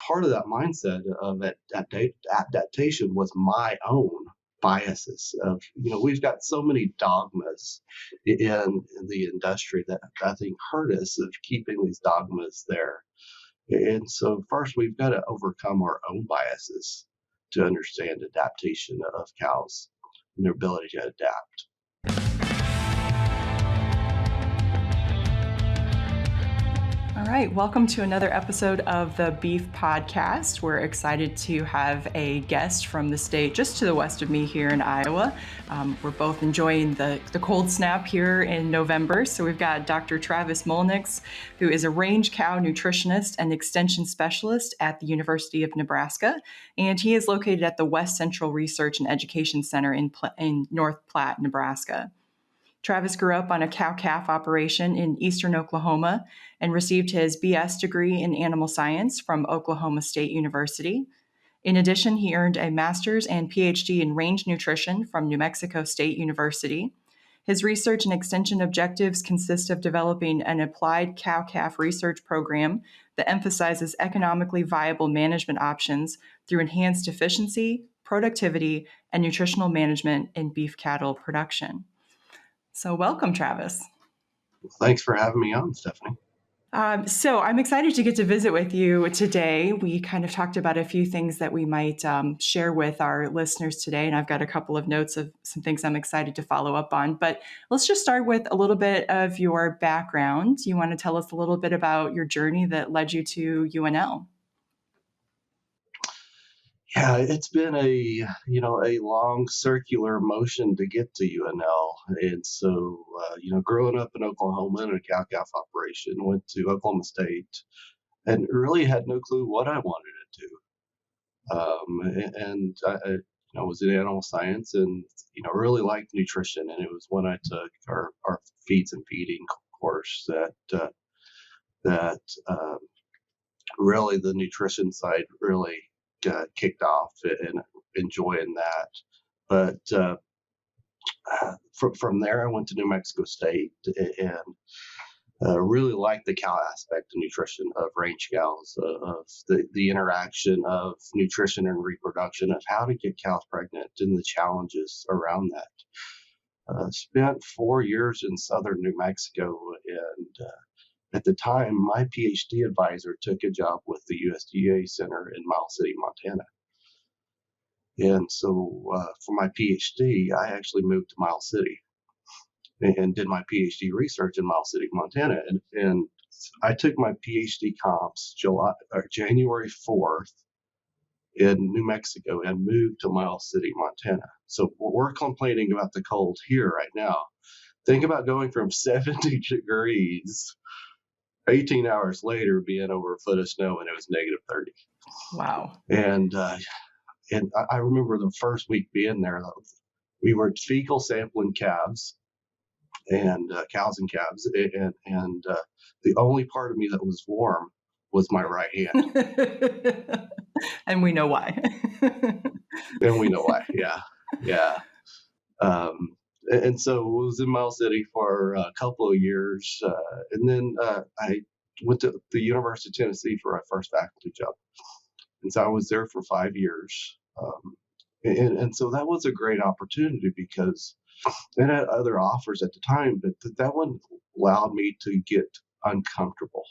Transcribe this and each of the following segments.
part of that mindset of adaptation was my own biases of, we've got so many dogmas in the industry that I think hurt us of keeping these dogmas there. And so first we've got to overcome our own biases to understand adaptation of cows and their ability to adapt. All right, welcome to another episode of the Beef Podcast. We're excited to have a guest from the state just to the west of me here in Iowa. We're both enjoying the cold snap here in November. So we've got Dr. Travis Mulliniks, who is a range cow nutritionist and extension specialist at the University of Nebraska. And he is located at the West Central Research and Education Center in North Platte, Nebraska. Travis grew up on a cow-calf operation in eastern Oklahoma and received his BS degree in animal science from Oklahoma State University. In addition, he earned a master's and PhD in range nutrition from New Mexico State University. His research and extension objectives consist of developing an applied cow-calf research program that emphasizes economically viable management options through enhanced efficiency, productivity, and nutritional management in beef cattle production. So welcome, Travis. Thanks for having me on, Stephanie. So I'm excited to get to visit with you today. We kind of talked about a few things that we might share with our listeners today, and I've got a couple of notes of some things I'm excited to follow up on. But let's just start with a little bit of your background. You want to tell us a little bit about your journey that led you to UNL? Yeah, it's been a long circular motion to get to UNL, and so growing up in Oklahoma in a cow-calf operation, went to Oklahoma State, and really had no clue what I wanted to do. And I was in animal science, and really liked nutrition, and it was when I took our feeds and feeding course that really the nutrition side really kicked off and enjoying that. But from there, I went to New Mexico State and really liked the cow aspect of nutrition of range cows, of the interaction of nutrition and reproduction, of how to get cows pregnant and the challenges around that. Spent 4 years in southern New Mexico, and at the time, my PhD advisor took a job with the USDA Center in Miles City, Montana. And so for my PhD, I actually moved to Miles City and did my PhD research in Miles City, Montana. And I took my PhD comps January 4th in New Mexico and moved to Miles City, Montana. So we're complaining about the cold here right now. Think about going from 70 degrees 18 hours later being over a foot of snow, and it was negative 30. Wow. And I remember the first week being there, we were fecal sampling calves and cows and calves. And the only part of me that was warm was my right hand. And we know why. And we know why. Yeah. And so I was in Miles City for a couple of years. And then I went to the University of Tennessee for my first faculty job. And so I was there for 5 years. And so that was a great opportunity because I had other offers at the time, but that one allowed me to get uncomfortable.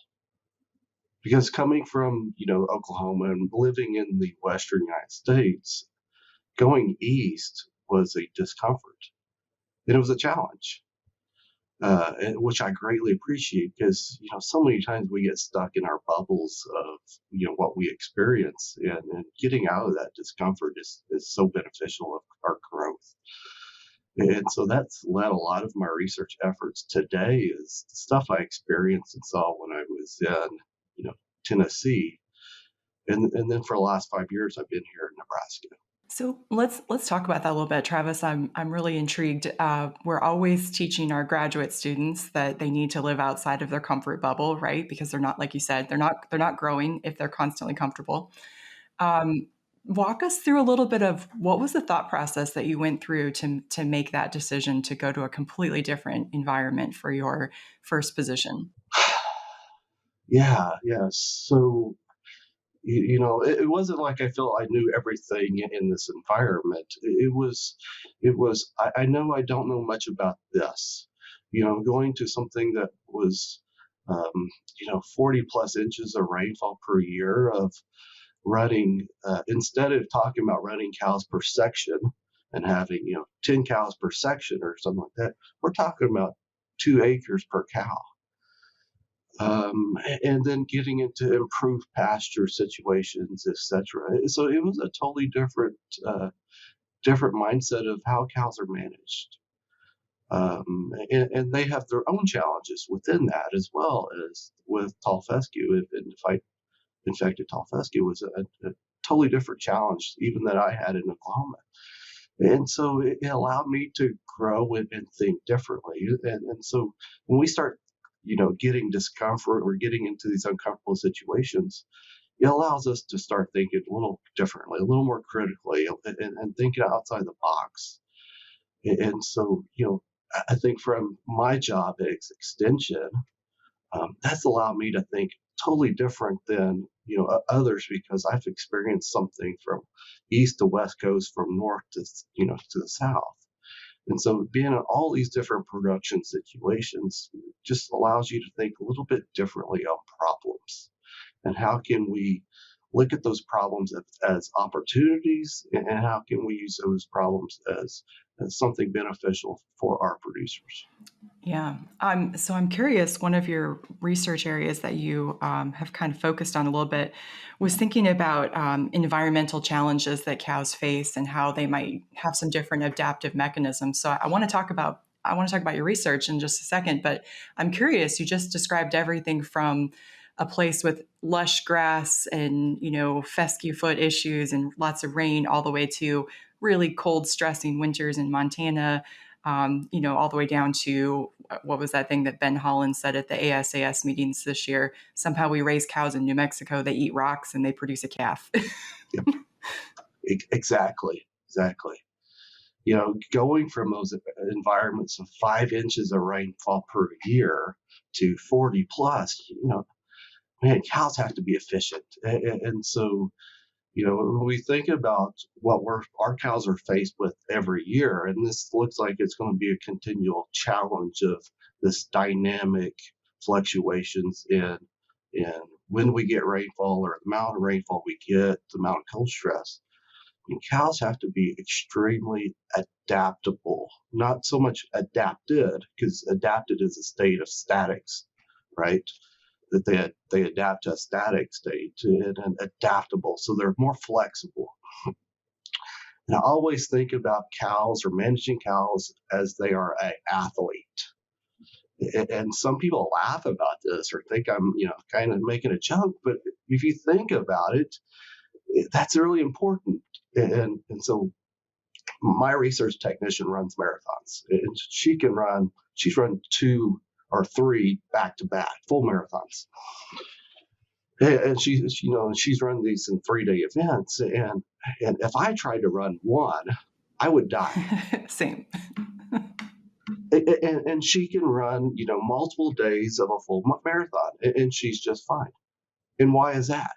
Because coming from, Oklahoma and living in the Western United States, going east was a discomfort. And it was a challenge, which I greatly appreciate because, so many times we get stuck in our bubbles of, what we experience, and getting out of that discomfort is so beneficial of our growth. And so that's led a lot of my research efforts today is the stuff I experienced and saw when I was in, Tennessee. And then for the last 5 years, I've been here in Nebraska. So let's talk about that a little bit, Travis. I'm really intrigued. We're always teaching our graduate students that they need to live outside of their comfort bubble, right? Because they're not, like you said, they're not growing if they're constantly comfortable. Walk us through a little bit of what was the thought process that you went through to make that decision to go to a completely different environment for your first position. Yeah. So it wasn't like I felt I knew everything in this environment. I know I don't know much about this. Going to something that was, 40 plus inches of rainfall per year of running, instead of talking about running cows per section and having, 10 cows per section or something like that, we're talking about 2 acres per cow. And then getting into improved pasture situations, etc. So it was a totally different mindset of how cows are managed, and they have their own challenges within that as well as with tall fescue. And if I infected tall fescue was a totally different challenge even that I had in Oklahoma. And so it allowed me to grow and think differently. And so when we start, getting discomfort or getting into these uncomfortable situations, it allows us to start thinking a little differently, a little more critically, and thinking outside the box. And so, I think from my job at Extension, that's allowed me to think totally different than others, because I've experienced something from east to west coast, from north to to the south. And so being in all these different production situations just allows you to think a little bit differently on problems, and how can we look at those problems as opportunities, and how can we use those problems as something beneficial for our producers. Yeah. So I'm curious, one of your research areas that you have kind of focused on a little bit was thinking about environmental challenges that cows face and how they might have some different adaptive mechanisms. So I want to talk about your research in just a second, but I'm curious, you just described everything from a place with lush grass and, fescue foot issues and lots of rain, all the way to really cold, stressing winters in Montana, all the way down to what was that thing that Ben Holland said at the ASAS meetings this year? Somehow we raise cows in New Mexico, they eat rocks and they produce a calf. Yep. Exactly. Going from those environments of 5 inches of rainfall per year to 40 plus, man, cows have to be efficient. And so, when we think about what our cows are faced with every year, and this looks like it's going to be a continual challenge of this dynamic fluctuations in when we get rainfall, or the amount of rainfall we get, the amount of cold stress. Cows have to be extremely adaptable, not so much adapted, because adapted is a state of statics, right? That they adapt to a static state, and adaptable, so they're more flexible. And I always think about cows, or managing cows, as they are an athlete. And some people laugh about this or think I'm, kind of making a joke, but if you think about it, that's really important. And so my research technician runs marathons, and she's run 2 or 3 back to back full marathons. And she's run these in 3-day events. And if I tried to run one, I would die. Same. And she can run, multiple days of a full marathon, and she's just fine. And why is that?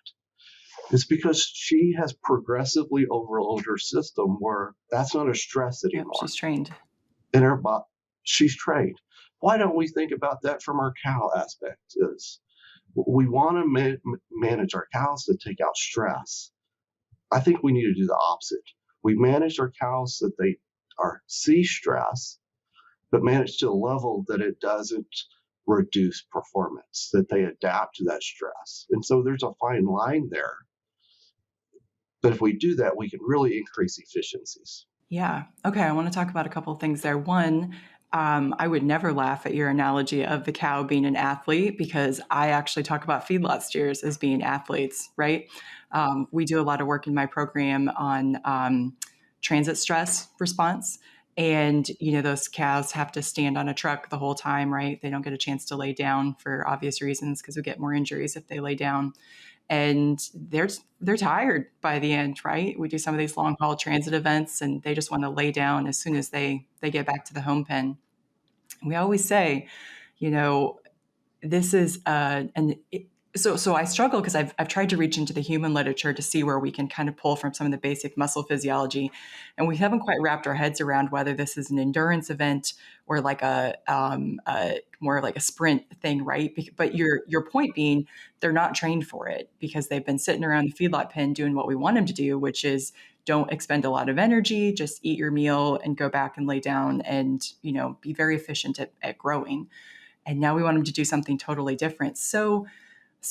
It's because she has progressively overloaded her system, where that's not a stress anymore. Yep, she's trained. In her body, she's trained. Why don't we think about that from our cow aspect? Is we want to manage our cows to take out stress. I think we need to do the opposite. We manage our cows so that they see stress, but manage to a level that it doesn't reduce performance, that they adapt to that stress. And so there's a fine line there. But if we do that, we can really increase efficiencies. Yeah. Okay. I want to talk about a couple of things there. One, I would never laugh at your analogy of the cow being an athlete, because I actually talk about feedlot steers as being athletes, right? We do a lot of work in my program on transit stress response. And, those cows have to stand on a truck the whole time, right? They don't get a chance to lay down for obvious reasons, because we get more injuries if they lay down. And they're tired by the end, right? We do some of these long haul transit events, and they just want to lay down as soon as they get back to the home pen. We always say, this is So I struggle because I've tried to reach into the human literature to see where we can kind of pull from some of the basic muscle physiology, and we haven't quite wrapped our heads around whether this is an endurance event or like a more like a sprint thing, right? But your point being, they're not trained for it because they've been sitting around the feedlot pen doing what we want them to do, which is don't expend a lot of energy, just eat your meal and go back and lay down and be very efficient at growing. And now we want them to do something totally different. So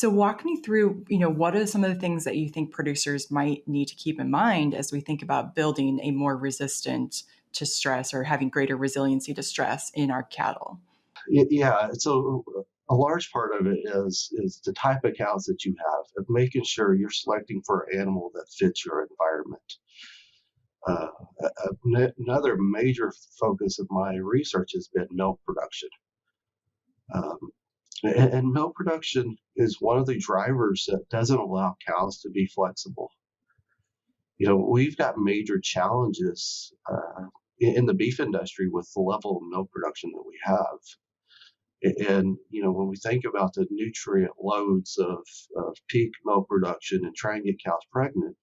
walk me through, what are some of the things that you think producers might need to keep in mind as we think about building a more resistant to stress or having greater resiliency to stress in our cattle? Yeah, so a large part of it is the type of cows that you have, of making sure you're selecting for an animal that fits your environment. Uh, Another major focus of my research has been milk production. Um, and milk production is one of the drivers that doesn't allow cows to be flexible. We've got major challenges in the beef industry with the level of milk production that we have. And, when we think about the nutrient loads of peak milk production and trying to get cows pregnant,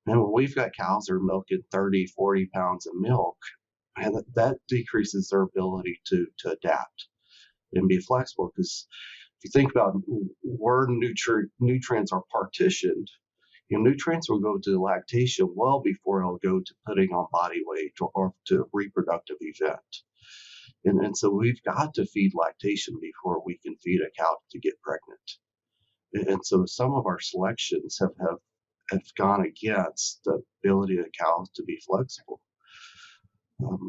and when we've got cows that are milking 30, 40 pounds of milk, and that decreases their ability to adapt and be flexible. Because if you think about where nutrients are partitioned, nutrients will go to lactation well before it'll go to putting on body weight or to reproductive event. And so we've got to feed lactation before we can feed a cow to get pregnant. And so some of our selections have gone against the ability of cows to be flexible.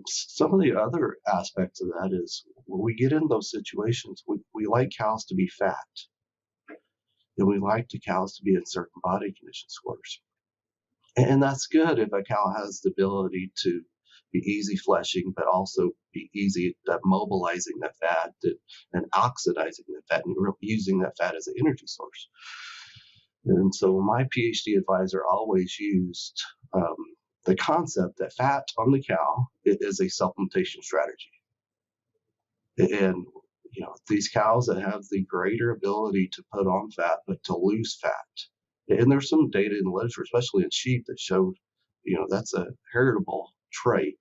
Some of the other aspects of that is when we get in those situations, we like cows to be fat, and we like the cows to be in certain body condition scores. And that's good if a cow has the ability to be easy fleshing, but also be easy at mobilizing the fat and oxidizing the fat and using that fat as an energy source. And so my PhD advisor always used the concept that fat on the cow is a supplementation strategy. And these cows that have the greater ability to put on fat, but to lose fat. And there's some data in the literature, especially in sheep, that showed, that's a heritable trait.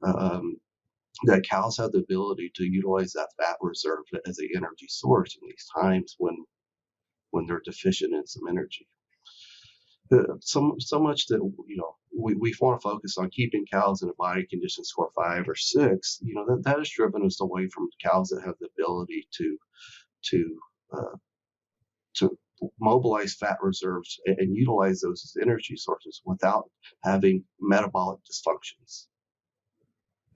That cows have the ability to utilize that fat reserve as an energy source in these times when they're deficient in some energy. So much that we want to focus on keeping cows in a body condition score 5 or 6. That has driven us away from cows that have the ability to uh, to mobilize fat reserves and utilize those as energy sources without having metabolic dysfunctions.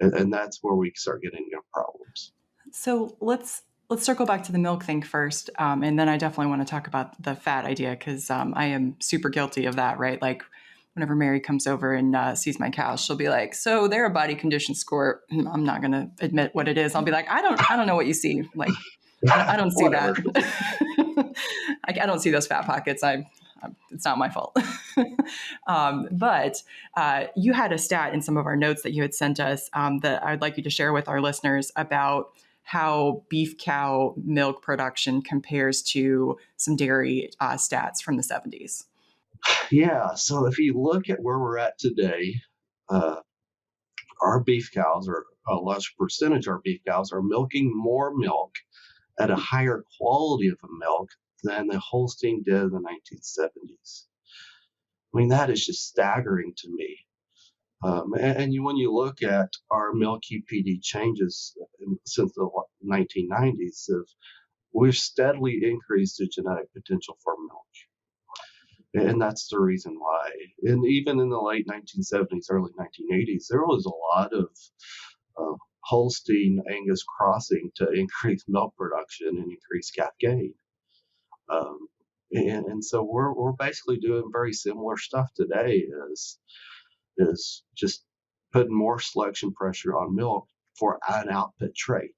And that's where we start getting into problems. So let's circle back to the milk thing first, and then I definitely want to talk about the fat idea because I am super guilty of that. Right, like whenever Mary comes over and sees my cows, she'll be like, "So they're a body condition score." I'm not going to admit what it is. I'll be like, I don't know what you see. Like, I don't see that. I don't see those fat pockets. It's not my fault. But you had a stat in some of our notes that you had sent us that I'd like you to share with our listeners about how beef cow milk production compares to some dairy stats from the 70s. Yeah. So if you look at where we're at today, uh, our beef cows, or a large percentage of our beef cows, are milking more milk at a higher quality of milk than the Holstein did in the 1970s. I mean, that is just staggering to me. When you look at our milk QPD changes since the 1990s, we've steadily increased the genetic potential for milk. And that's the reason why. And even in the late 1970s, early 1980s, there was a lot of Holstein Angus crossing to increase milk production and increase calf gain. Um, and so we're basically doing very similar stuff today is just putting more selection pressure on milk for an output trait.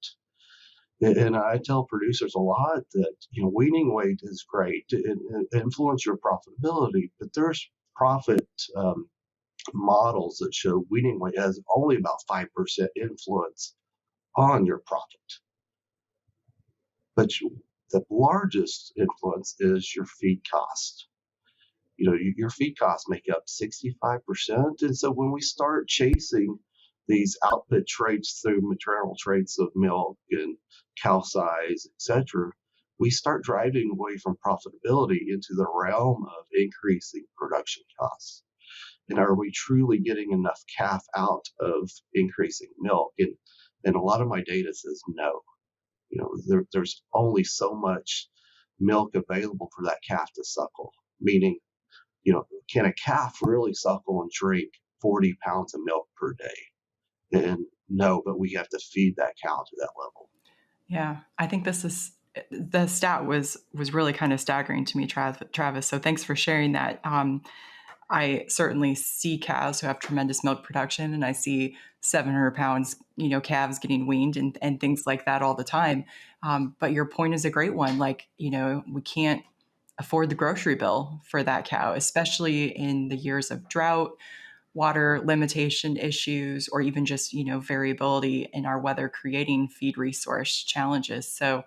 And I tell producers a lot that weaning weight is great to influence your profitability, but there's profit models that show weaning weight has only about 5% influence on your profit. But the largest influence is your feed cost. Your feed costs make up 65%. And so when we start chasing these output traits through maternal traits of milk and cow size, etc., we start driving away from profitability into the realm of increasing production costs. And are we truly getting enough calf out of increasing milk? And a lot of my data says no. There's only so much milk available for that calf to suckle, meaning, can a calf really suckle and drink 40 pounds of milk per day? And no, but we have to feed that cow to that level. Yeah, I think the stat was really kind of staggering to me, Travis. So thanks for sharing that. I certainly see cows who have tremendous milk production, and I see 700 pounds, calves getting weaned and things like that all the time. But your point is a great one. Like, we can't afford the grocery bill for that cow, especially in the years of drought, water limitation issues, or even just, variability in our weather creating feed resource challenges. So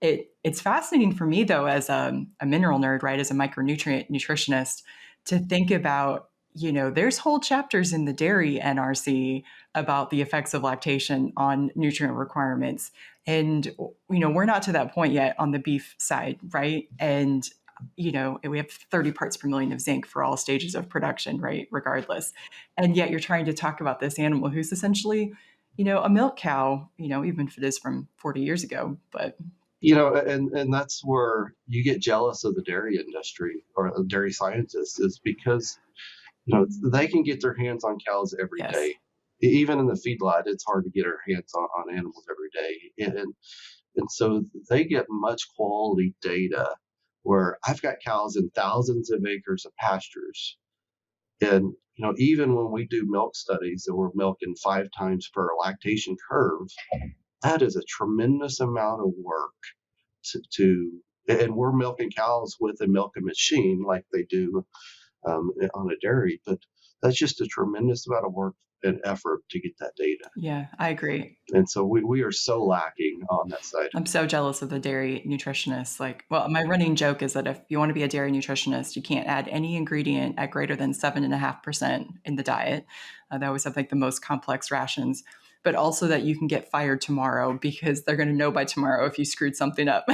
it's fascinating for me, though, as a mineral nerd, right, as a micronutrient nutritionist, to think about, there's whole chapters in the dairy NRC about the effects of lactation on nutrient requirements. And, we're not to that point yet on the beef side, right? And, we have 30 parts per million of zinc for all stages of production, right, regardless. And yet you're trying to talk about this animal who's essentially, a milk cow, even if it is from 40 years ago, but and that's where you get jealous of the dairy industry or the dairy scientists, is because they can get their hands on cows every yes. day. Even in the feedlot, it's hard to get our hands on animals every day, and so they get much quality data. Where I've got cows in thousands of acres of pastures, and even when we do milk studies that we're milking 5 times per lactation curve, that is a tremendous amount of work and we're milking cows with a milking machine like they do on a dairy, but that's just a tremendous amount of work and effort to get that data. Yeah, I agree. And so we are so lacking on that side. I'm so jealous of the dairy nutritionists. My running joke is that if you want to be a dairy nutritionist, you can't add any ingredient at greater than 7.5% in the diet. They always have the most complex rations, but also that you can get fired tomorrow because they're going to know by tomorrow if you screwed something up.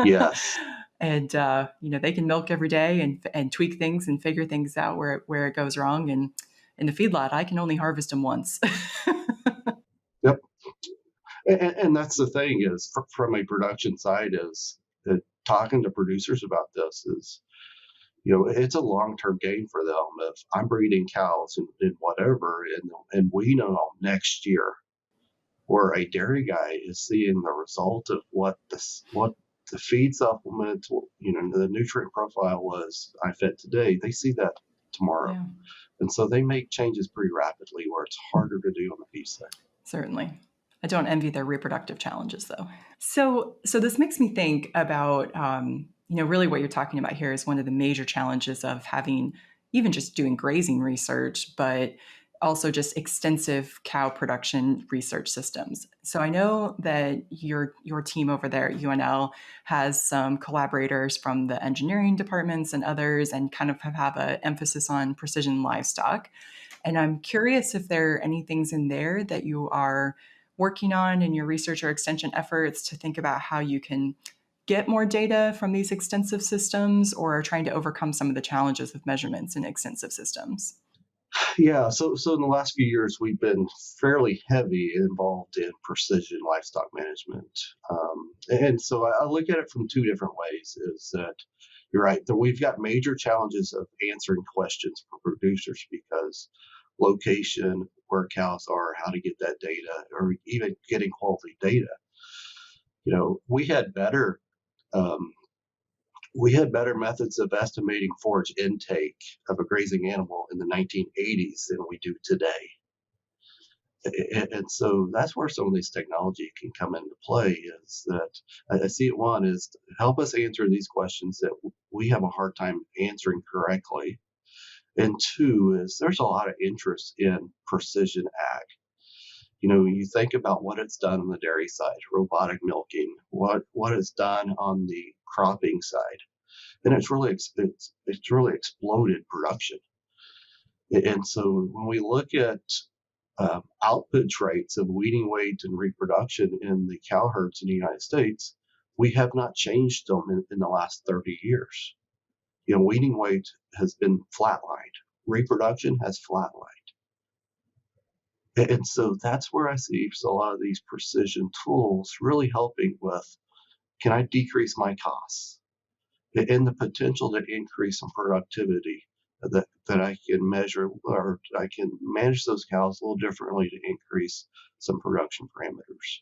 Yes. And they can milk every day and tweak things and figure things out where it goes wrong. And in the feedlot, I can only harvest them once. Yep. And that's the thing, is from a production side, is that talking to producers about this is, it's a long-term gain for them. If I'm breeding cows and whatever, and we know next year, where a dairy guy is seeing the result of what the feed supplement, the nutrient profile was I fed today, they see that tomorrow. Yeah. And so they make changes pretty rapidly, where it's harder to do on the beef side. Certainly. I don't envy their reproductive challenges, though. So this makes me think about, really what you're talking about here is one of the major challenges of having, even just doing grazing research, but also just extensive cow production research systems. So I know that your team over there at UNL has some collaborators from the engineering departments and others, and kind of have an emphasis on precision livestock. And I'm curious if there are any things in there that you are working on in your research or extension efforts to think about how you can get more data from these extensive systems, or trying to overcome some of the challenges of measurements in extensive systems. Yeah, so in the last few years, we've been fairly heavy involved in precision livestock management. And so I look at it from 2 different ways. Is that you're right, that we've got major challenges of answering questions for producers, because location, where cows are, how to get that data, or even getting quality data. We had better methods of estimating forage intake of a grazing animal in the 1980s than we do today. And so that's where some of these technology can come into play, is that I see it, one is to help us answer these questions that we have a hard time answering correctly. And 2 is there's a lot of interest in precision ag. You think about what it's done on the dairy side, robotic milking, what it's done on the cropping side, and it's really exploded production. And so when we look at output rates of weaning weight and reproduction in the cow herds in the United States, we have not changed them in the last 30 years. Weaning weight has been flatlined. Reproduction has flatlined. And so that's where I see a lot of these precision tools really helping with, can I decrease my costs and the potential to increase some productivity that I can measure, or I can manage those cows a little differently to increase some production parameters.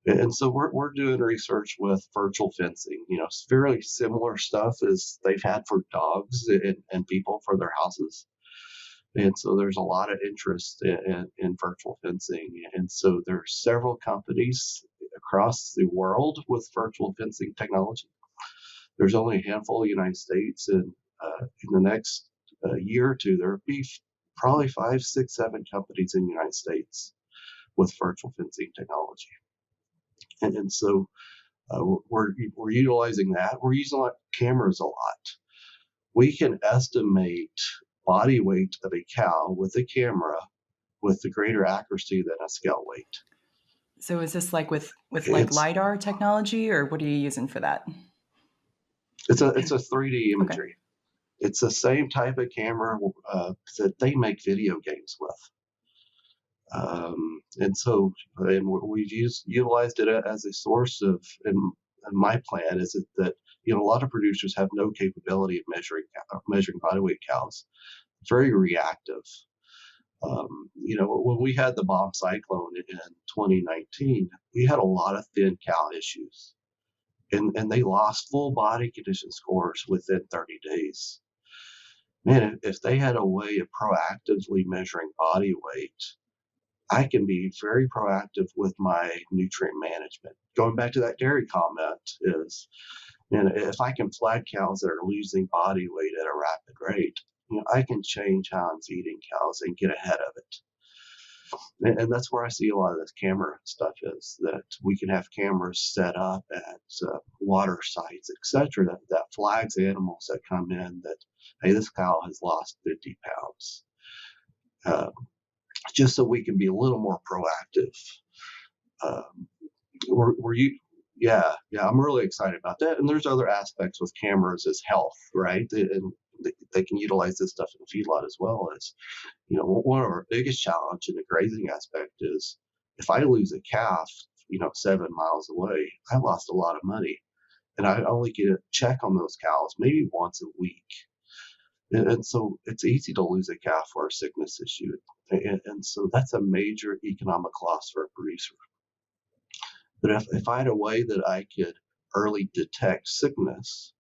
And so we're doing research with virtual fencing, it's fairly similar stuff as they've had for dogs and people for their houses. And so there's a lot of interest in virtual fencing. And so there are several companies across the world with virtual fencing technology. There's only a handful in the United States, and in the next year or two, there'll be probably 5, 6, 7 companies in the United States with virtual fencing technology. And so we're utilizing that. We're using cameras a lot. We can estimate body weight of a cow with a camera with the greater accuracy than a scale weight. So is this like with like LiDAR technology, or what are you using for that? It's a 3D imagery. Okay. It's the same type of camera that they make video games with. We've utilized it as a source of, and my plan is that a lot of producers have no capability of measuring body weight cows. It's very reactive. When we had the bomb cyclone in 2019, we had a lot of thin cow issues, and they lost full body condition scores within 30 days. Man, if they had a way of proactively measuring body weight, I can be very proactive with my nutrient management. Going back to that dairy comment is, if I can flag cows that are losing body weight at a rapid rate, I can change how I'm feeding cows and get ahead of it. And that's where I see a lot of this camera stuff is, that we can have cameras set up at water sites, etc., that flags animals that come in that, hey, this cow has lost 50 pounds. Just so we can be a little more proactive. I'm really excited about that. And there's other aspects with cameras as health, right? And they can utilize this stuff in the feedlot as well. As one of our biggest challenge in the grazing aspect is, if I lose a calf, 7 miles away, I lost a lot of money, and I only get a check on those cows maybe once a week. And so it's easy to lose a calf for a sickness issue. And so that's a major economic loss for a producer. But if I had a way that I could early detect sickness,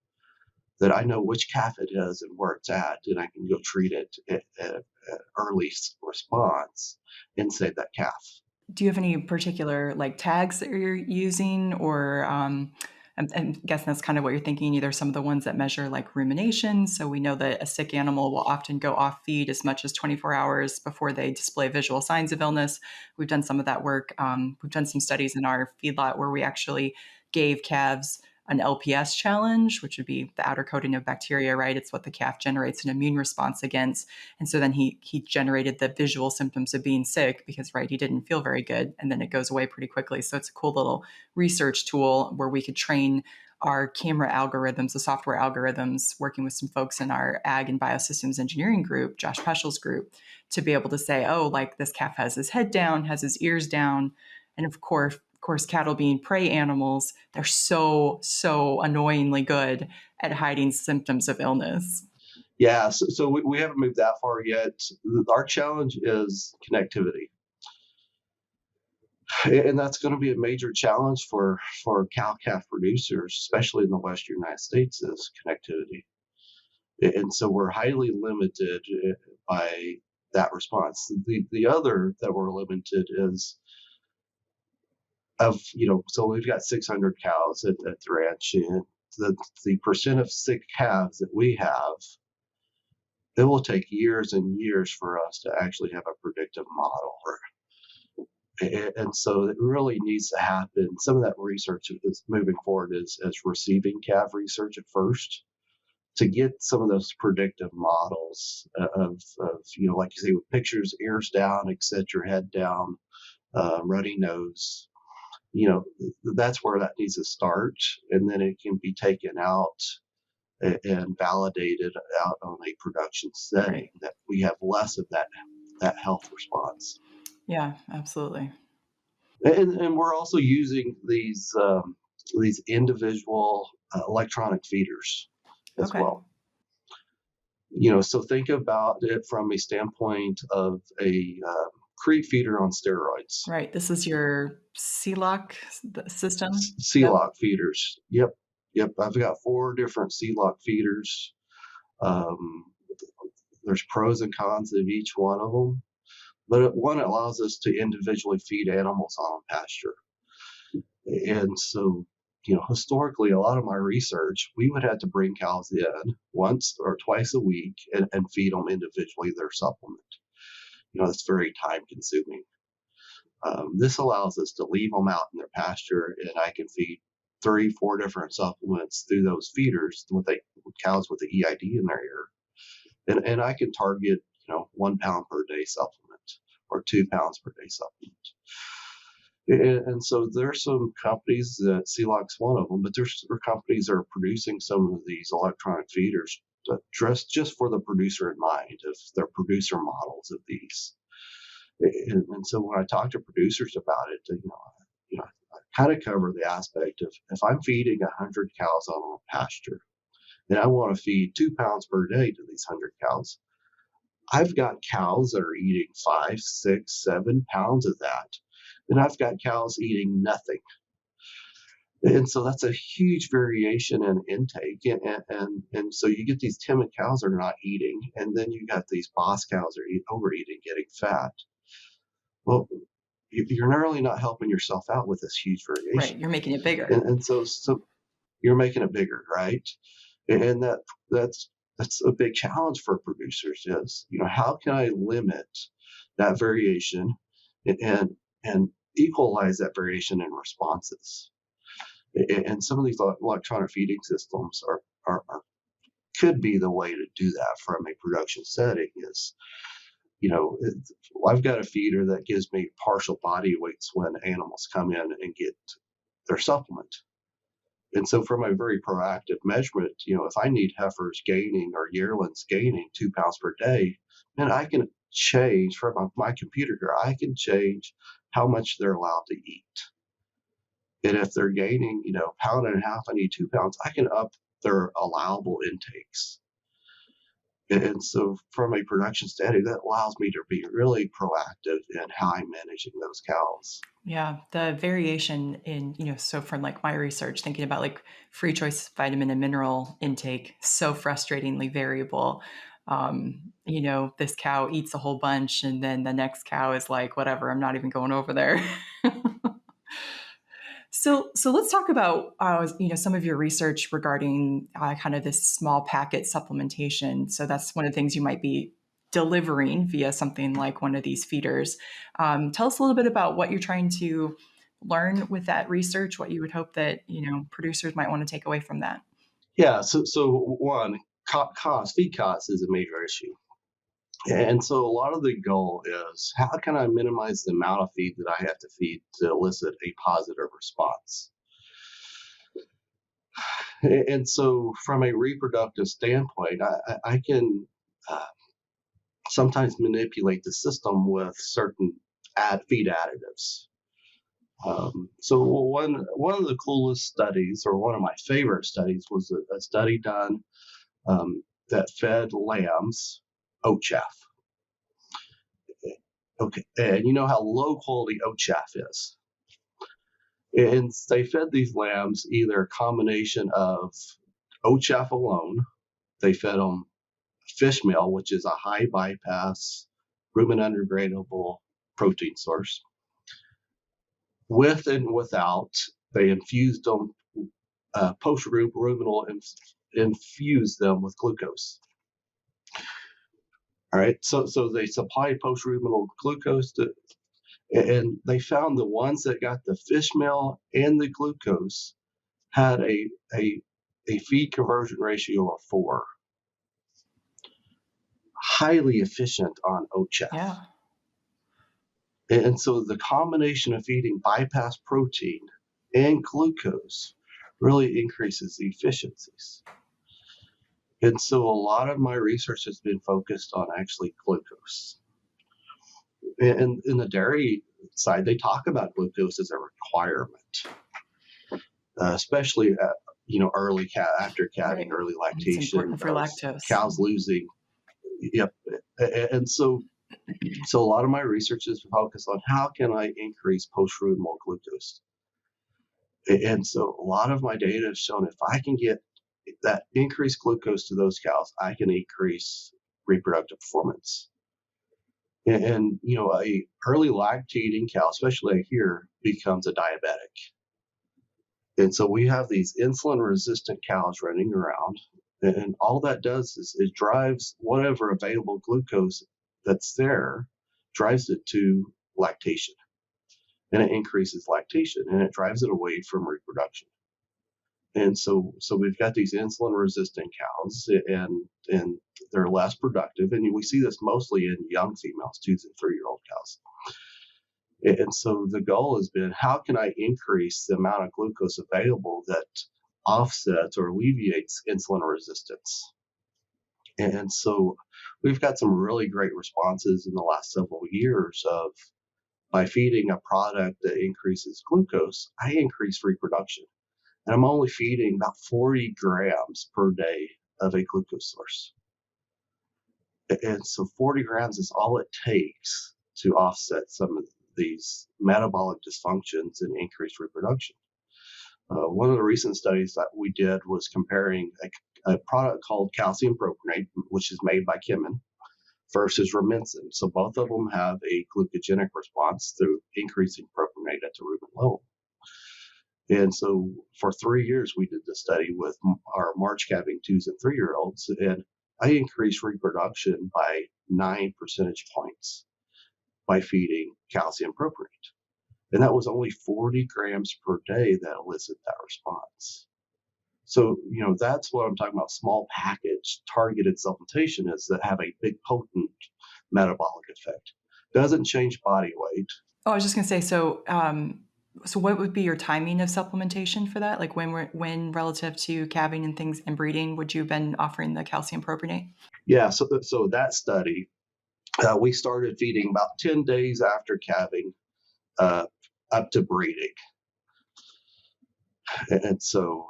that I know which calf it is and where it's at, and I can go treat it at early response and save that calf. Do you have any particular tags that you're using, or I'm guessing that's kind of what you're thinking, either some of the ones that measure rumination, so we know that a sick animal will often go off feed as much as 24 hours before they display visual signs of illness. We've done some of that work. We've done some studies in our feedlot where we actually gave calves an LPS challenge, which would be the outer coating of bacteria, right? It's what the calf generates an immune response against. And so then he generated the visual symptoms of being sick because, right, he didn't feel very good. And then it goes away pretty quickly. So it's a cool little research tool where we could train our camera algorithms, the software algorithms, working with some folks in our ag and biosystems engineering group, Josh Peschel's group, to be able to say, oh, this calf has his head down, has his ears down. And of course, cattle being prey animals, they're so annoyingly good at hiding symptoms of illness. Yeah, so we haven't moved that far yet. Our challenge is connectivity. And that's going to be a major challenge for cow-calf producers, especially in the western United States, is connectivity. And so we're highly limited by that response. The other that we're limited is so we've got 600 cows at the ranch, and the percent of sick calves that we have, it will take years and years for us to actually have a predictive model. And so it really needs to happen. Some of that research is moving forward as receiving calf research at first to get some of those predictive models of like you say, with pictures, ears down, etc., head down, runny nose. That's where that needs to start, and then it can be taken out and validated out on a production setting Right. that we have less of that health response. Yeah, absolutely. And we're also using these individual electronic feeders as Okay. well. So think about it from a standpoint of a creep feeder on steroids. Right. This is your CLOC system. Yep. C-lock feeders. Yep. Yep. I've got 4 different C-lock feeders. Um, there's pros and cons of each one of them, but one allows us to individually feed animals on pasture. And so, historically, a lot of my research, we would have to bring cows in once or twice a week and feed them individually their supplement. That's very time consuming. This allows us to leave them out in their pasture, and I can feed 3, 4 different supplements through those feeders with cows with the EID in their ear. And I can target, 1 pound per day supplement or 2 pounds per day supplement. And so there's some companies that CLOC's one of them, but there's companies that are producing some of these electronic feeders just for the producer in mind, of their producer models of these. And so when I talk to producers about it, I kind of cover the aspect of if I'm feeding 100 cows on a pasture and I want to feed 2 pounds per day to these 100 cows, I've got cows that are eating 5, 6, 7 pounds of that, and I've got cows eating nothing. And so that's a huge variation in intake. And so you get these timid cows that are not eating, and then you got these boss cows that are overeating, getting fat. Well, you're really not helping yourself out with this huge Right. variation. You're making it bigger. And so you're making it bigger, right? And that's a big challenge for producers is, how can I limit that variation and equalize that variation in responses? And some of these electronic feeding systems could be the way to do that from a production setting. Is I've got a feeder that gives me partial body weights when animals come in and get their supplement. And so from a very proactive measurement, if I need heifers gaining or yearlings gaining 2 pounds per day, then I can change from my computer here, I can change how much they're allowed to eat. And if they're gaining, pound and a half, I need 2 pounds, I can up their allowable intakes. And so from a production standing, that allows me to be really proactive in how I'm managing those cows. Yeah, the variation in, so from like my research, thinking about like free choice vitamin and mineral intake, so frustratingly variable. This cow eats a whole bunch and then the next cow is like, whatever, I'm not even going over there. So let's talk about some of your research regarding kind of this small packet supplementation. So that's one of the things you might be delivering via something like one of these feeders. Tell us a little bit about what you're trying to learn with that research. What you would hope that producers might want to take away from that. Yeah. So one, feed costs is a major issue. And so a lot of the goal is how can I minimize the amount of feed that I have to feed to elicit a positive response? And so from a reproductive standpoint, I can sometimes manipulate the system with certain feed additives. So one of the coolest studies, or one of my favorite studies, was a study done that fed lambs oat chaff. Okay, and you know how low quality oat chaff is. And they fed these lambs either a combination of oat chaff alone. They fed them fish meal, which is a high bypass, rumen undegradable protein source. With and without, they infused them post-ruminal, infused them with glucose. All right, so they supply post-ruminal glucose And they found the ones that got the fish meal and the glucose had a feed conversion ratio of 4, highly efficient on oat chaff. Yeah. And so the combination of feeding bypass protein and glucose really increases the efficiencies. And so a lot of my research has been focused on actually glucose. And in the dairy side, they talk about glucose as a requirement, especially at, early after calving, Right. early It's lactation, important for lactose. cows losing. Yep. And so a lot of my research is focused on how can I increase post-ruminal glucose. And so a lot of my data has shown if I can get that increased glucose to those cows, I can increase reproductive performance. And a early lactating cow, especially here, becomes a diabetic. And so we have these insulin resistant cows running around, and all that does is it drives whatever available glucose that's there, drives it to lactation, and it increases lactation, and it drives it away from reproduction. And so we've got these insulin resistant cows, and they're less productive, and we see this mostly in young females, 2 and 3-year-old cows. And so the goal has been, how can I increase the amount of glucose available that offsets or alleviates insulin resistance? And so we've got some really great responses in the last several years of, by feeding a product that increases glucose, I increase reproduction. And I'm only feeding about 40 grams per day of a glucose source. And so 40 grams is all it takes to offset some of these metabolic dysfunctions and increase reproduction. One of the recent studies that we did was comparing a product called calcium propionate, which is made by Kimon, versus Rumensin. So both of them have a glucogenic response through increasing propionate at the rumen level. And so for 3 years, we did the study with our March calving 2 and 3-year-olds, and I increased reproduction by 9 percentage points by feeding calcium propionate. And that was only 40 grams per day that elicited that response. So, that's what I'm talking about. Small package targeted supplementation is that have a big potent metabolic effect. Doesn't change body weight. Oh, I was just going to say, so what would be your timing of supplementation for that? Like when relative to calving and things and breeding, would you have been offering the calcium propionate? Yeah. So that study, we started feeding about 10 days after calving up to breeding. And so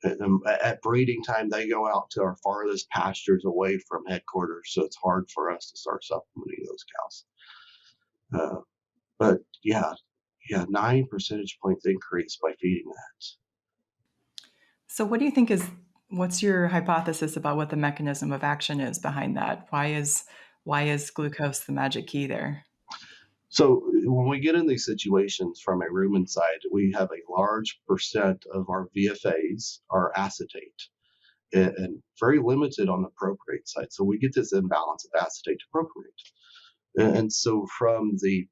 at breeding time, they go out to our farthest pastures away from headquarters. So it's hard for us to start supplementing those cows. But yeah, 9 percentage points increase by feeding that. So what do you think what's your hypothesis about what the mechanism of action is behind that? Why is glucose the magic key there? So when we get in these situations from a rumen side, we have a large percent of our VFAs are acetate and very limited on the propionate side. So we get this imbalance of acetate to propionate. And so from the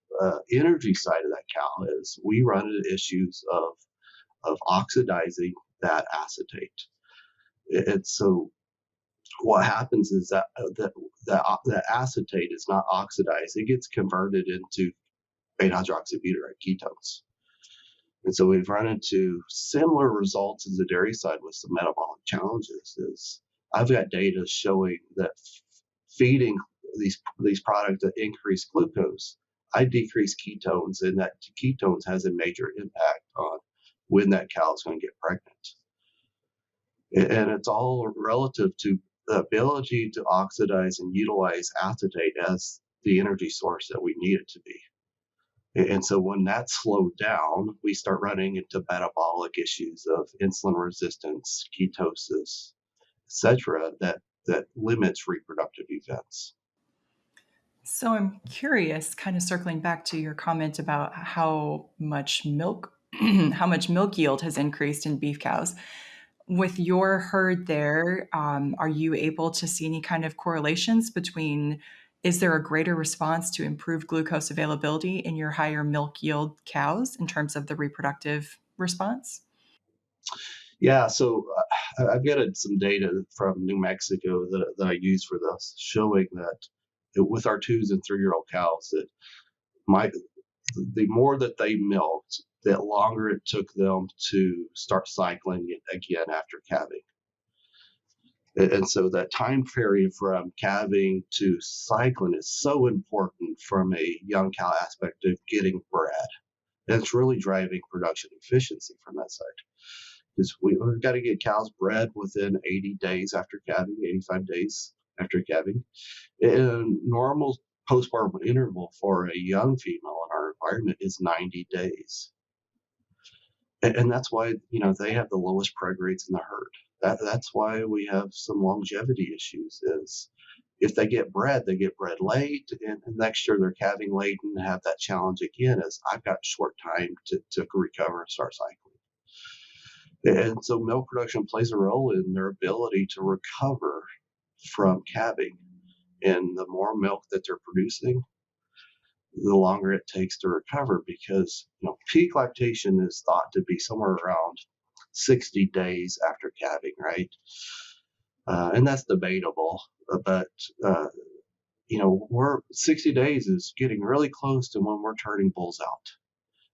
energy side of that cow is we run into issues of oxidizing that acetate. And so what happens is that acetate is not oxidized. It gets converted into beta-hydroxybutyrate ketones. And so we've run into similar results as the dairy side with some metabolic challenges. Is I've got data showing that feeding these products that increase glucose, I decrease ketones, and that ketones has a major impact on when that cow is going to get pregnant. And it's all relative to the ability to oxidize and utilize acetate as the energy source that we need it to be. And so when that's slowed down, we start running into metabolic issues of insulin resistance, ketosis, etc., that limits reproductive events. So I'm curious, kind of circling back to your comment about how much milk yield has increased in beef cows. With your herd there, are you able to see any kind of correlations between Is there a greater response to improved glucose availability in your higher milk yield cows in terms of the reproductive response? Yeah, so I've got some data from New Mexico that I use for this, showing that with our 2 and 3 year old cows, that my the more that they milked, the longer it took them to start cycling it again after calving. And so that time period from calving to cycling is so important from a young cow aspect of getting bred. And it's really driving production efficiency from that side. Because we've got to get cows bred within 80 days after calving, 85 days after calving. And normal postpartum interval for a young female in our environment is 90 days. And that's why, they have the lowest preg rates in the herd. That's why we have some longevity issues is if they get bred late, and next year they're calving late and have that challenge again is I've got short time to recover and start cycling. And so milk production plays a role in their ability to recover from calving. And the more milk that they're producing, the longer it takes to recover because peak lactation is thought to be somewhere around 60 days after calving, right? And that's debatable, but we're 60 days is getting really close to when we're turning bulls out.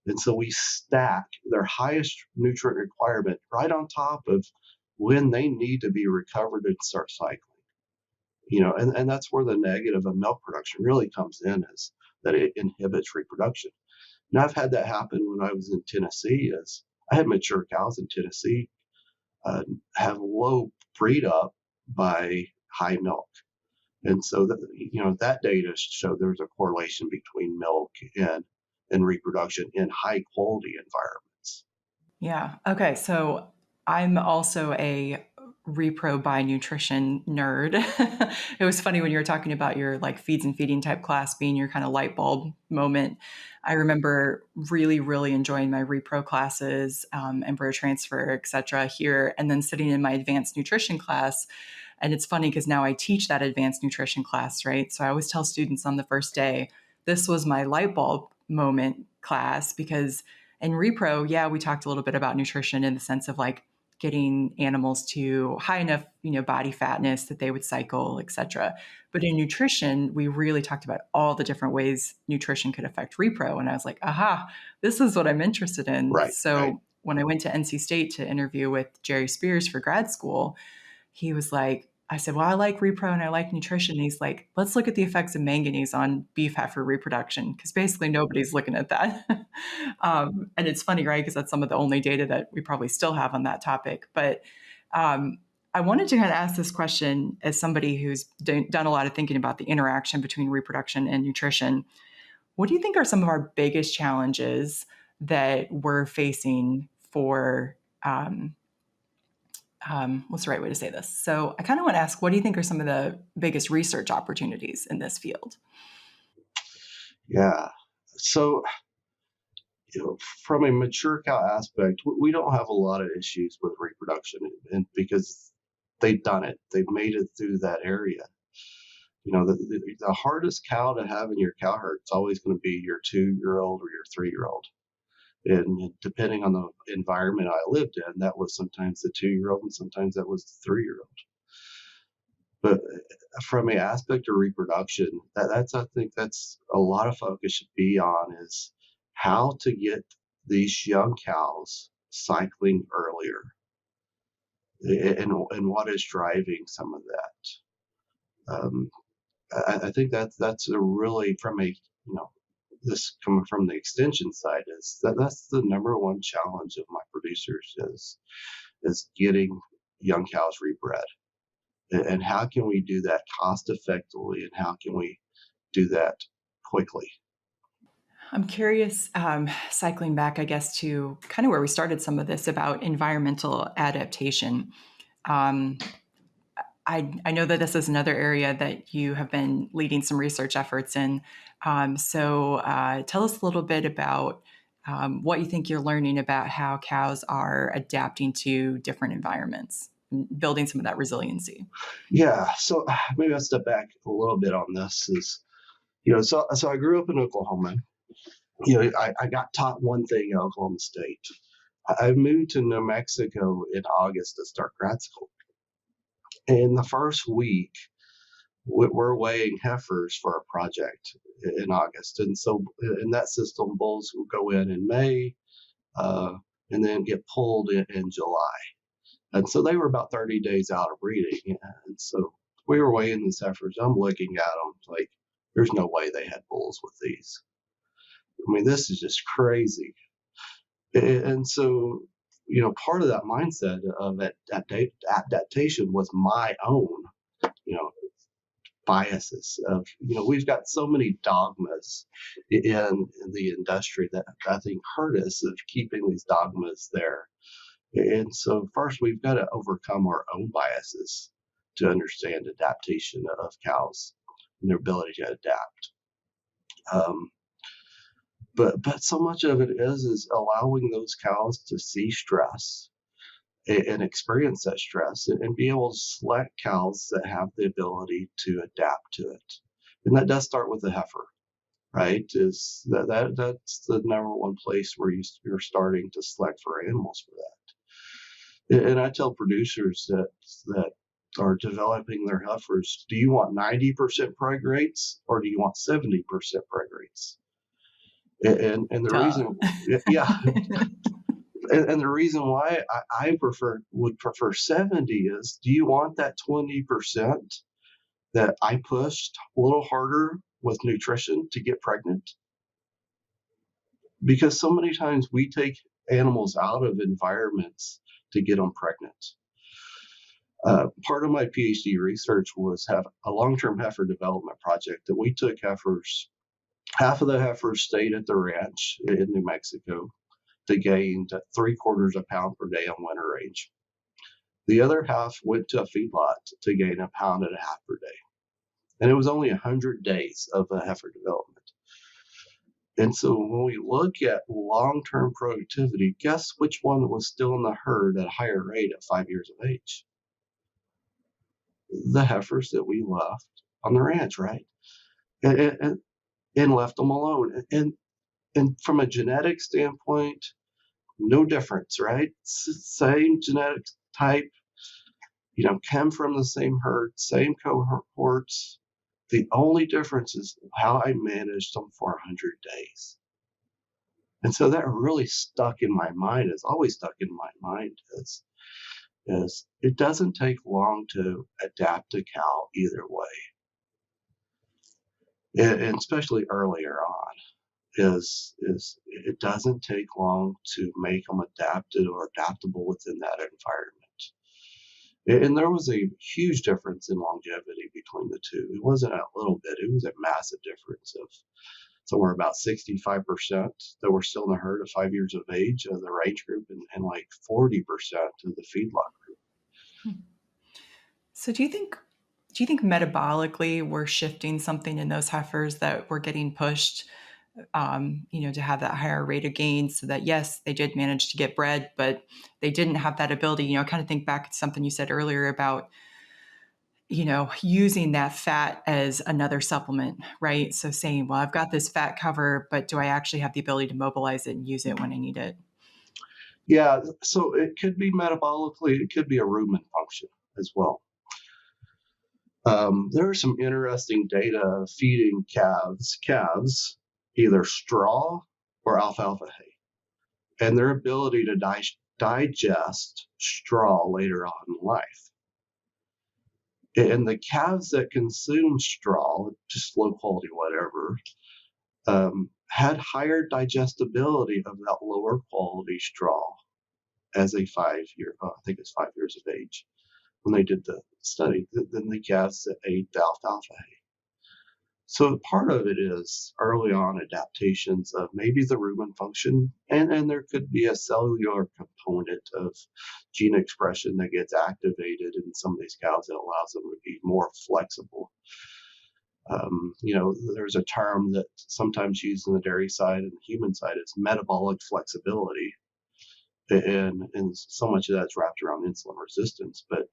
And so we stack their highest nutrient requirement right on top of when they need to be recovered and start cycling. And that's where the negative of milk production really comes in is that it inhibits reproduction. Now I've had that happen when I was in Tennessee is I had mature cows in Tennessee have low breed up by high milk. And so that data showed there's a correlation between milk and reproduction in high quality environments. Yeah. Okay. So I'm also a repro by nutrition nerd. It was funny when you were talking about your like feeds and feeding type class being your kind of light bulb moment. I remember really, really enjoying my repro classes, embryo transfer, et cetera, here, and then sitting in my advanced nutrition class. And it's funny because now I teach that advanced nutrition class, right? So I always tell students on the first day, this was my light bulb moment class because in repro, yeah, we talked a little bit about nutrition in the sense of like getting animals to high enough, body fatness that they would cycle, et cetera. But in nutrition, we really talked about all the different ways nutrition could affect repro. And I was like, aha, this is what I'm interested in. Right, right. So when I went to NC State to interview with Jerry Spears for grad school, he was like, I said, well, I like repro and I like nutrition. And he's like, let's look at the effects of manganese on beef heifer reproduction, because basically nobody's looking at that. And it's funny, right? Because that's some of the only data that we probably still have on that topic. But I wanted to kind of ask this question as somebody who's done a lot of thinking about the interaction between reproduction and nutrition. What do you think are some of our biggest challenges that we're facing for what's the right way to say this? So I kind of want to ask, what do you think are some of the biggest research opportunities in this field? Yeah. So, from a mature cow aspect, we don't have a lot of issues with reproduction, and because they've done it, they've made it through that area. The hardest cow to have in your cow herd is always going to be your 2 year old or your 3 year old. And depending on the environment I lived in, that was sometimes the 2 year old and sometimes that was the 3 year old. But from an aspect of reproduction, I think that's a lot of focus should be on is how to get these young cows cycling earlier and what is driving some of that. I think that's a really from a this coming from the extension side is that's the number one challenge of my producers is getting young cows rebred. And how can we do that cost effectively and how can we do that quickly? I'm curious, cycling back, I guess, to kind of where we started some of this about environmental adaptation. Um, I know that this is another area that you have been leading some research efforts in. So tell us a little bit about what you think you're learning about how cows are adapting to different environments. building some of that resiliency? Yeah. So maybe I'll step back a little bit on this is, so I grew up in Oklahoma. I got taught one thing at Oklahoma State. I moved to New Mexico in August to start grad school. In the first week, we're weighing heifers for a project in August. And so in that system, bulls will go in May and then get pulled in July. And so they were about 30 days out of breeding. And so we were weighing these heifers. I'm looking at them like, there's no way they had bulls with these. I mean, this is just crazy. And so, part of that mindset of adaptation was my own, biases of, we've got so many dogmas in the industry that I think hurt us of keeping these dogmas there. And so first we've got to overcome our own biases to understand adaptation of cows and their ability to adapt. But so much of it is allowing those cows to see stress and experience that stress and be able to select cows that have the ability to adapt to it. And that does start with the heifer, right? Is that's the number one place where you're starting to select for animals for that. And I tell producers that are developing their heifers, do you want 90% preg rates or do you want 70% preg rates? And the reason, yeah. And the reason why I would prefer 70 is, do you want that 20% that I pushed a little harder with nutrition to get pregnant? Because so many times we take animals out of environments to get them pregnant. Part of my PhD research was have a long-term heifer development project that we took heifers. Half of the heifers stayed at the ranch in New Mexico. They gained 3/4 pound per day on winter range. The other half went to a feedlot to gain 1.5 pounds per day. And it was only 100 days of a heifer development. And so when we look at long-term productivity, guess which one was still in the herd at a higher rate at 5 years of age? The heifers that we left on the ranch, right? And left them alone. And from a genetic standpoint, no difference, right? Same genetic type, come from the same herd, same cohorts. The only difference is how I managed them for 100 days. And so that really stuck in my mind, has always stuck in my mind, is it doesn't take long to adapt a cow either way. And especially earlier on. Is it doesn't take long to make them adapted or adaptable within that environment. And there was a huge difference in longevity between the two. It wasn't a little bit, it was a massive difference of somewhere about 65% that were still in the herd at 5 years of age of the range group and like 40% of the feedlot group. So do you think metabolically we're shifting something in those heifers that we're getting pushed to have that higher rate of gain, so that yes, they did manage to get bred, but they didn't have that ability. Kind of think back to something you said earlier about using that fat as another supplement, right? So saying, well, I've got this fat cover, but do I actually have the ability to mobilize it and use it when I need it? Yeah, so it could be metabolically, it could be a rumen function as well. There are some interesting data feeding calves either straw or alfalfa hay, and their ability to digest straw later on in life. And the calves that consume straw, just low quality whatever, had higher digestibility of that lower quality straw as a 5 year, I think it's 5 years of age, when they did the study, than the calves that ate the alfalfa hay. So part of it is early on adaptations of maybe the rumen function, and there could be a cellular component of gene expression that gets activated in some of these cows that allows them to be more flexible. There's a term that sometimes used in the dairy side and the human side is metabolic flexibility. and so much of that's wrapped around insulin resistance. But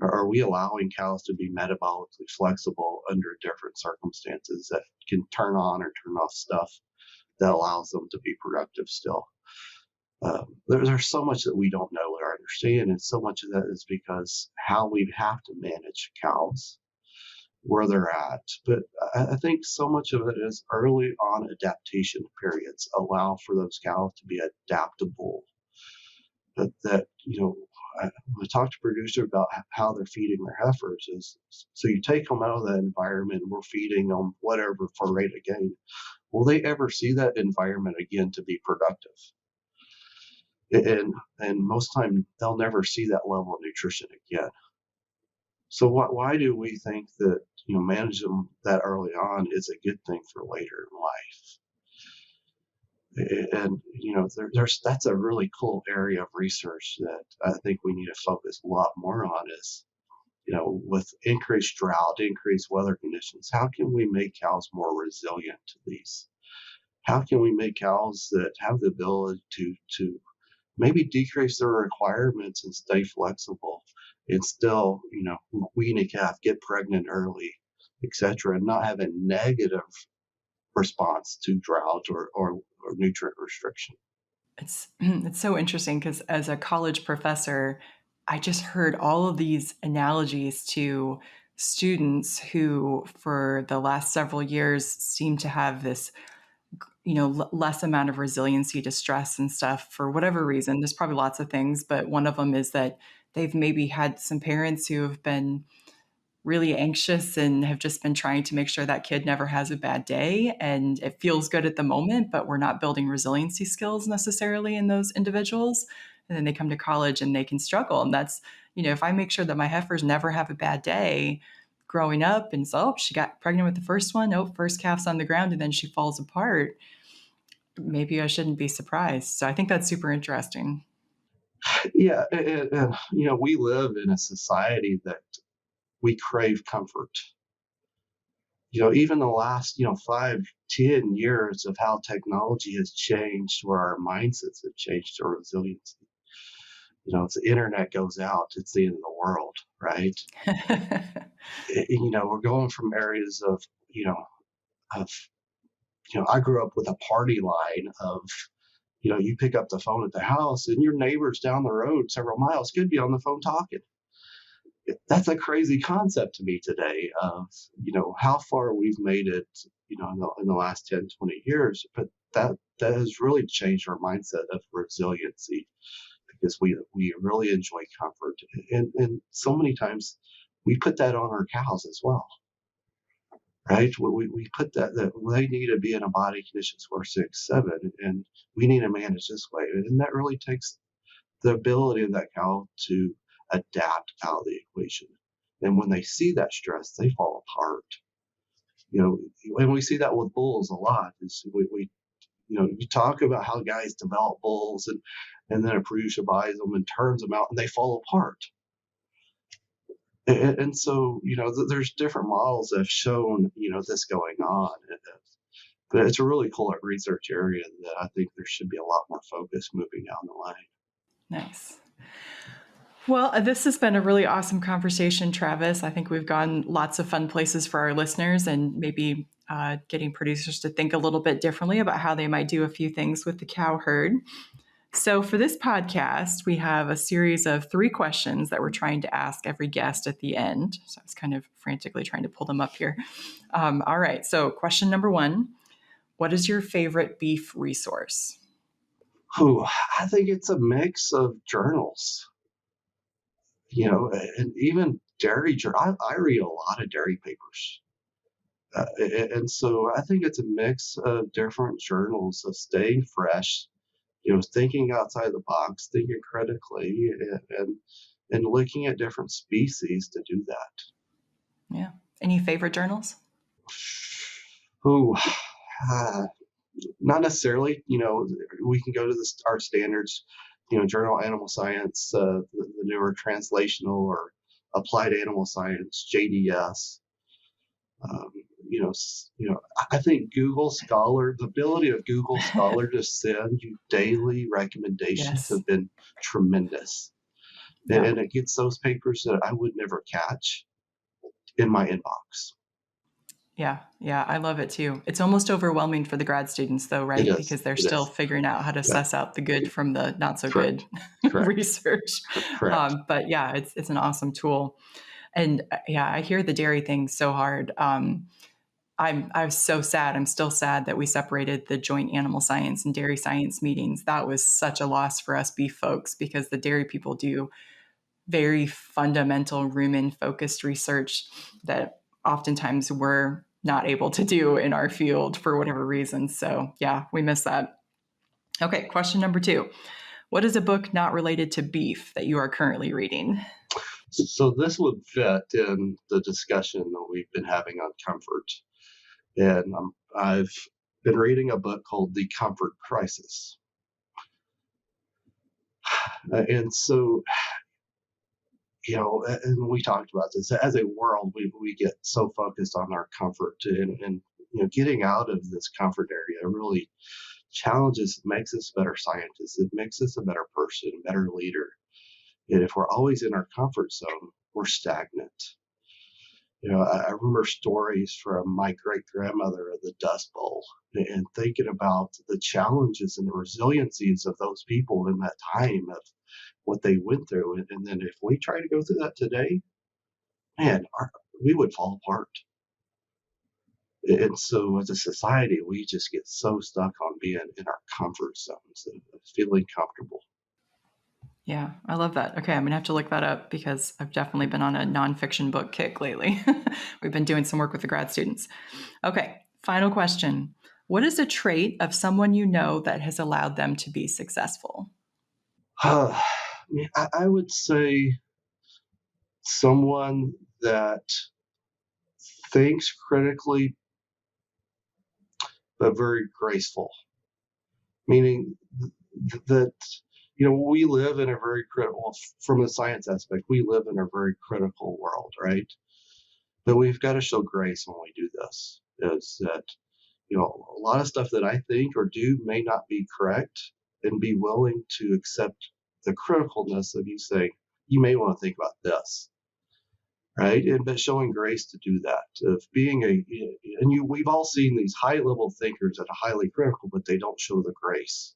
are we allowing cows to be metabolically flexible under different circumstances that can turn on or turn off stuff that allows them to be productive still? There's so much that we don't know or understand, and so much of that is because how we have to manage cows, where they're at. But I think so much of it is early on adaptation periods allow for those cows to be adaptable. That I talk to producers about how they're feeding their heifers is so you take them out of that environment, we're feeding them whatever for rate of gain. Will they ever see that environment again to be productive? And most time they'll never see that level of nutrition again. So why do we think that manage them that early on is a good thing for later in life? And there's that's a really cool area of research that I think we need to focus a lot more on is with increased drought, increased weather conditions, how can we make cows more resilient to these? How can we make cows that have the ability to maybe decrease their requirements and stay flexible and still, wean a calf, get pregnant early, etc., and not have a negative response to drought or nutrient restriction? It's so interesting because as a college professor, I just heard all of these analogies to students who, for the last several years, seem to have this less amount of resiliency to stress and stuff for whatever reason. There's probably lots of things, but one of them is that they've maybe had some parents who have been really anxious and have just been trying to make sure that kid never has a bad day. And it feels good at the moment, but we're not building resiliency skills necessarily in those individuals. And then they come to college and they can struggle. And that's, if I make sure that my heifers never have a bad day growing up, and so she got pregnant with the first one, first calf's on the ground, and then she falls apart, maybe I shouldn't be surprised. So I think that's super interesting. Yeah, and we live in a society that we crave comfort. Even the last 5-10 years of how technology has changed, where our mindsets have changed to resiliency. If the internet goes out, it's the end of the world, right? We're going from areas of of I grew up with a party line of you pick up the phone at the house and your neighbors down the road several miles could be on the phone talking. That's a crazy concept to me today of how far we've made it in the last 10-20 years. But that has really changed our mindset of resiliency, because we really enjoy comfort, and so many times we put that on our cows as well, right? We put that they need to be in a body condition score 6-7, and we need to manage this way, and that really takes the ability of that cow to adapt out of the equation. And when they see that stress, they fall apart. And we see that with bulls a lot. Is we you talk about how guys develop bulls, and then a producer buys them and turns them out, and they fall apart. And so there's different models that have shown this going on. But it's a really cool research area that I think there should be a lot more focus moving down the line. Nice. Well, this has been a really awesome conversation, Travis. I think we've gone lots of fun places for our listeners, and maybe getting producers to think a little bit differently about how they might do a few things with the cow herd. So for this podcast, we have a series of 3 questions that we're trying to ask every guest at the end. So I was kind of frantically trying to pull them up here. All right. So question number 1, what is your favorite beef resource? I think it's a mix of journals, and even dairy. I read a lot of dairy papers. And so I think it's a mix of different journals of staying fresh, thinking outside the box, thinking critically, and looking at different species to do that. Yeah. Any favorite journals? Not necessarily. We can go to our standards, Journal Animal Science, the newer translational or applied animal science, JDS. I think Google Scholar, the ability of Google Scholar to send you daily recommendations Yes. have been tremendous. Yeah. And it gets those papers that I would never catch in my inbox. Yeah. Yeah. I love it too. It's almost overwhelming for the grad students though, It right? is. Because they're It still is. figuring out how to Yeah. suss out the good from the not so Correct. good Correct. research. Correct. But yeah, it's an awesome tool. And yeah, I hear the dairy thing so hard. I was so sad. I'm still sad that we separated the joint animal science and dairy science meetings. That was such a loss for us beef folks because the dairy people do very fundamental rumen focused research that oftentimes we're not able to do in our field for whatever reason. So yeah, we miss that. Okay, question number 2. What is a book not related to beef that you are currently reading? So this would fit in the discussion that we've been having on comfort. And I've been reading a book called The Comfort Crisis. And so, and we talked about this as a world, we get so focused on our comfort and getting out of this comfort area really challenges, makes us better scientists. It makes us a better person, a better leader. And if we're always in our comfort zone, we're stagnant. I remember stories from my great grandmother of the Dust Bowl and thinking about the challenges and the resiliencies of those people in that time of what they went through. And then if we try to go through that today, man, we would fall apart. And so as a society, we just get so stuck on being in our comfort zones and feeling comfortable. Yeah, I love that. Okay, I'm gonna have to look that up because I've definitely been on a nonfiction book kick lately. We've been doing some work with the grad students. Okay, final question. What is a trait of someone you know that has allowed them to be successful? I would say someone that thinks critically but very graceful, meaning that we live in a very critical, from a science aspect, we live in a very critical world, right? But we've got to show grace when we do this. Is that a lot of stuff that I think or do may not be correct, and be willing to accept the criticalness of you saying you may want to think about this, right? And but showing grace to do that, of being we've all seen these high level thinkers that are highly critical, but they don't show the grace,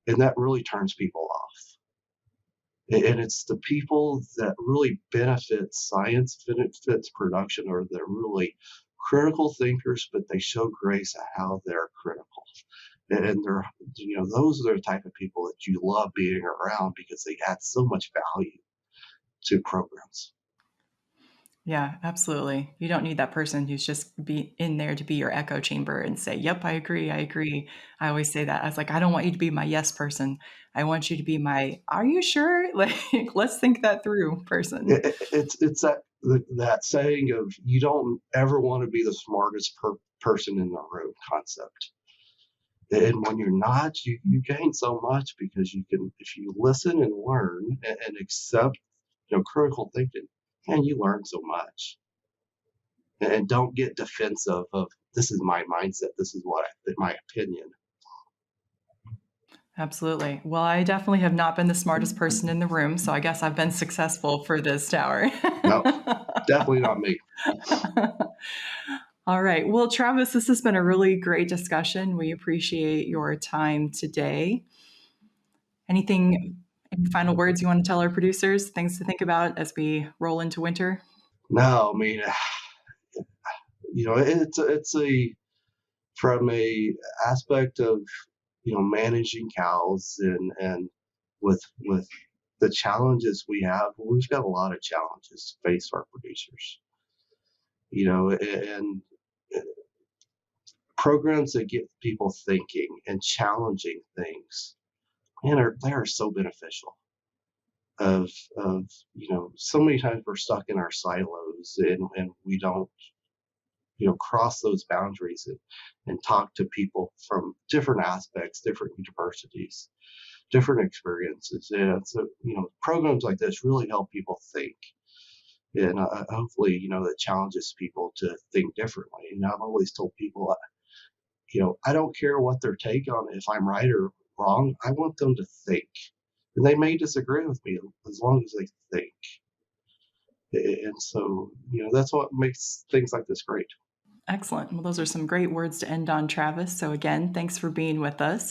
and that really turns people off. And it's the people that really benefit science, benefits production, or they're really critical thinkers, but they show grace at how they're critical. And they're, those are the type of people that you love being around because they add so much value to programs. Yeah, absolutely. You don't need that person who's just be in there to be your echo chamber and say, "Yep, I agree. I agree." I always say that. I was like, I don't want you to be my yes person. I want you to be my, "Are you sure?" Like, let's think that through person. It's that saying of you don't ever want to be the smartest person in the room concept. And when you're not, you gain so much because you can, if you listen and learn and accept, critical thinking, and you learn so much. And don't get defensive of this is my mindset, this is what my opinion. Absolutely. Well, I definitely have not been the smartest person in the room, so I guess I've been successful for this tower. No, definitely not me. All right. Well, Travis, this has been a really great discussion. We appreciate your time today. Any final words you want to tell our producers? Things to think about as we roll into winter? No, I mean, it's a from a aspect of managing cows and with the challenges we have. We've got a lot of challenges to face our producers. And programs that get people thinking and challenging things, man, they are so beneficial. Of so many times we're stuck in our silos and we don't cross those boundaries and talk to people from different aspects, different universities, different experiences. And so programs like this really help people think And hopefully, that challenges people to think differently. And I've always told people, I don't care what their take on it, if I'm right or wrong. I want them to think, and they may disagree with me as long as they think. And so, that's what makes things like this great. Excellent. Well, those are some great words to end on, Travis. So again, thanks for being with us.